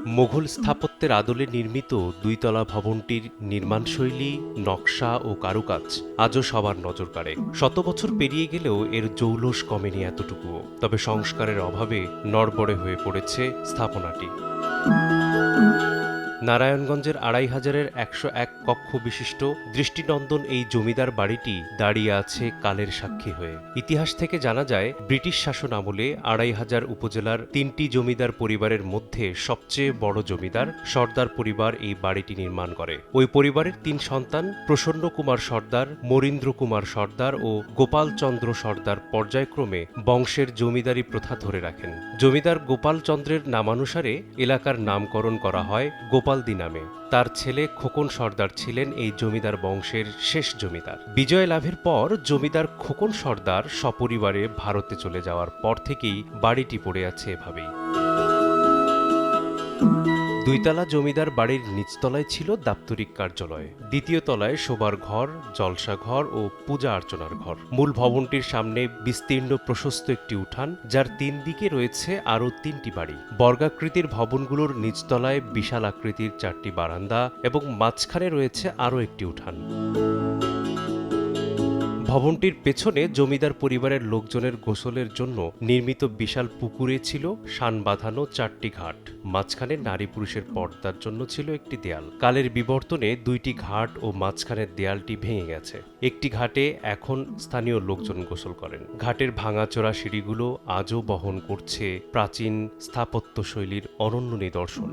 মোঘল স্থাপত্যের আদলে নির্মিত দুইতলা ভবনটির নির্মাণশৈলী, নকশা ও কারুকাজ আজও সবার নজর কাড়ে। শত বছর পেরিয়ে গেলেও এর জৌলস কমেনি এতটুকুও। তবে সংস্কারের অভাবে নড়বড়ে হয়ে পড়েছে স্থাপনাটি। নারায়ণগঞ্জের ২৫০০-এর ১০১ কক্ষ বিশিষ্ট দৃষ্টিনন্দন এই জমিদার বাড়িটি দাঁড়িয়ে আছে কালের সাক্ষী হয়ে। ইতিহাস থেকে জানা যায়, ব্রিটিশ শাসন আমলে ২৫০০ উপজেলার ৩টি জমিদার পরিবারের মধ্যে সবচেয়ে বড় জমিদার সর্দার পরিবার এই বাড়িটি নির্মাণ করে। ওই পরিবারের ৩ সন্তান প্রসন্ন কুমার সর্দার, মরীন্দ্র কুমার সর্দার ও গোপাল চন্দ্র সর্দার পর্যায়ক্রমে বংশের জমিদারি প্রথা ধরে রাখেন। জমিদার গোপাল চন্দ্রের নামানুসারে এলাকার নামকরণ করা হয় গোপালদি নামে। তার ছেলে খোকন সর্দার ছিলেন এই জমিদার বংশের শেষ জমিদার। বিজয় লাভের পর জমিদার খোকন সর্দার সপরিবারে ভারতে চলে যাওয়ার পর থেকেই বাড়িটি পড়ে আছে এভাবেই। দুইতলা জমিদার বাড়ির নিচতলায় ছিল দাপ্তরিক কার্যালয়, দ্বিতীয় তলায় শোবার ঘর, জলসা ঘর ও পূজা অর্চনার ঘর। মূল ভবনটির সামনে বিস্তীর্ণ প্রশস্ত একটি উঠান, যার ৩ দিকে রয়েছে আরও ৩টি বাড়ি। বর্গাকৃতির ভবনগুলোর নিচতলায় বিশাল আকৃতির 4টি বারান্দা এবং মাঝখানে রয়েছে আরও একটি উঠান। ভবনটির পেছনে জমিদার পরিবারের লোকজনের গোসলের জন্য নির্মিত বিশাল পুকুরে ছিল শান বাঁধানো 4টি ঘাট। মাঝখানে নারী পুরুষের পর্দার জন্য ছিল একটি দেয়াল। কালের বিবর্তনে 2টি ঘাট ও মাঝখানের দেয়ালটি ভেঙে গেছে। একটি ঘাটে এখন স্থানীয় লোকজন গোসল করেন। ঘাটের ভাঙাচোরা সিঁড়িগুলো আজও বহন করছে প্রাচীন স্থাপত্যশৈলীর অনন্য নিদর্শন।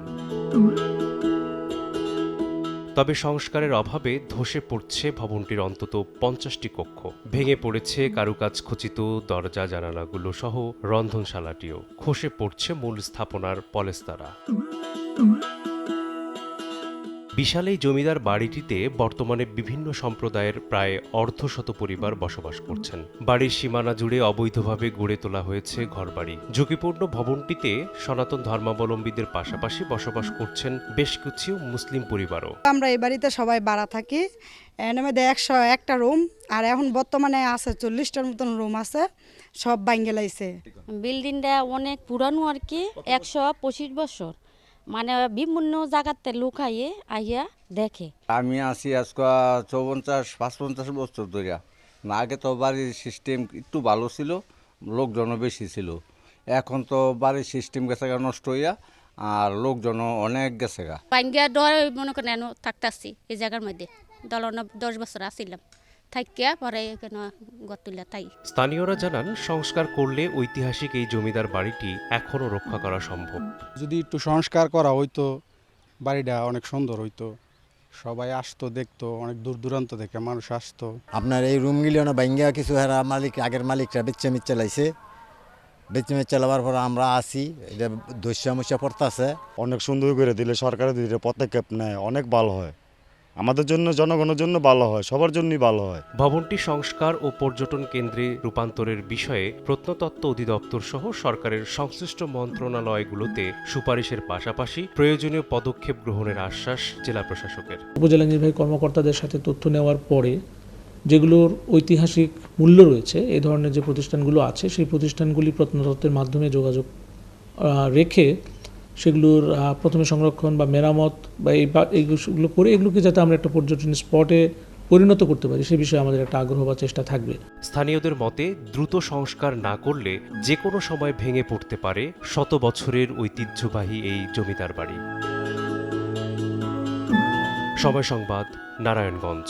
তবে সংস্কারের অভাবে ধসে পড়ছে ভবনটির অন্তত 50টি কক্ষ। ভেঙে পড়েছে কারুকাজ খচিত দরজা জানালাগুলো সহ রন্ধনশালাটিও। খসে পড়ছে মূল স্থাপনার পলেস্তারা। বিশাল এই জমিদার বাড়িটিতে বর্তমানে বিভিন্ন সম্প্রদায়ের প্রায় অর্ধশত পরিবার বসবাস করছেন। বাড়ির সীমানা জুড়ে অবৈধভাবে গড়ে তোলা হয়েছে ঘরবাড়ি। ঝুঁকিপূর্ণ ভবনটিতে সনাতন ধর্মাবলম্বীদের পাশাপাশি বসবাস করছেন বেশ কিছু মুসলিম পরিবারও। আমরা এই বাড়িতে সবাই ভাড়া থাকি। এর মধ্যে 101টা রুম, আর এখন বর্তমানে আছে 40টার মতন রুম আছে, সব ভাঙে লাইছে। বিল্ডিংটা অনেক পুরানো আর কি, 125 বছর। মানে বিভিন্ন জায়গাতে লোক আইয়া দেখে। আমি আছি আজকে 54-55 বছর ধরে। না, আগে তো বাড়ির সিস্টেম একটু ভালো ছিল, লোকজনও বেশি ছিল। এখন তো বাড়ির সিস্টেম গেছে গা নষ্ট হইয়া, আর লোকজনও অনেক গেছে গা। ভাঙ্গিয়া ডর মনে করেন থাকতেছি এই জায়গার মধ্যে। 10 বছর আসছিলাম, থাকিয়া পরে কেন গতুলা তাই। স্থানীয়রা জানান, সংস্কার করলে ঐতিহাসিক এই জমিদার বাড়িটি এখনও রক্ষা করা সম্ভব। যদি একটু সংস্কার করা হইতো, বাড়িটা অনেক সুন্দর হইতো, সবাই আসতো দেখতো, অনেক দূর দূরান্ত থেকে মানুষ আসতো। আপনার এই রুমগুলি না ভাঙ্গা কিছু হেরা মালিক, আগের মালিকরা বেচে চালাইছে। বেচে চালাবার পর আমরা আসি, এটা দস্যা পড়তেছে। অনেক সুন্দর করে দিলে, সরকারের দিলে পদক্ষেপ নেয়, অনেক ভালো হয়। আমাদের জন্য, জনগণের জন্য ভালো হয়, সবার জন্যই ভালো হয়। ভবনটি সংস্কার ও পর্যটন কেন্দ্রে রূপান্তরের বিষয়ে প্রত্নতত্ত্ব অধিদপ্তর সহ সরকারের সংশ্লিষ্ট মন্ত্রণালয়গুলোতে সুপারিশের পাশাপাশি প্রয়োজনীয় পদক্ষেপ গ্রহণের আশ্বাস জেলা প্রশাসকের। উপজেলা নির্বাহী কর্মকর্তাদের সাথে তথ্য নেওয়ার পরে যেগুলোর ঐতিহাসিক মূল্য রয়েছে, এই ধরনের যে প্রতিষ্ঠানগুলো আছে, সেই প্রতিষ্ঠানগুলি প্রত্নতত্ত্বের মাধ্যমে যোগাযোগ রেখে সেগুলোর প্রথমে সংরক্ষণ বা মেরামত বা এইগুলো করে এগুলোকে যাতে আমরা একটা পর্যটন স্পটে পরিণত করতে পারি, সে বিষয়ে আমাদের একটা আগ্রহ বা চেষ্টা থাকবে। স্থানীয়দের মতে, দ্রুত সংস্কার না করলে যে কোনো সময় ভেঙে পড়তে পারে শত বছরের ঐতিহ্যবাহী এই জমিদার বাড়ি। সময় সংবাদ, নারায়ণগঞ্জ।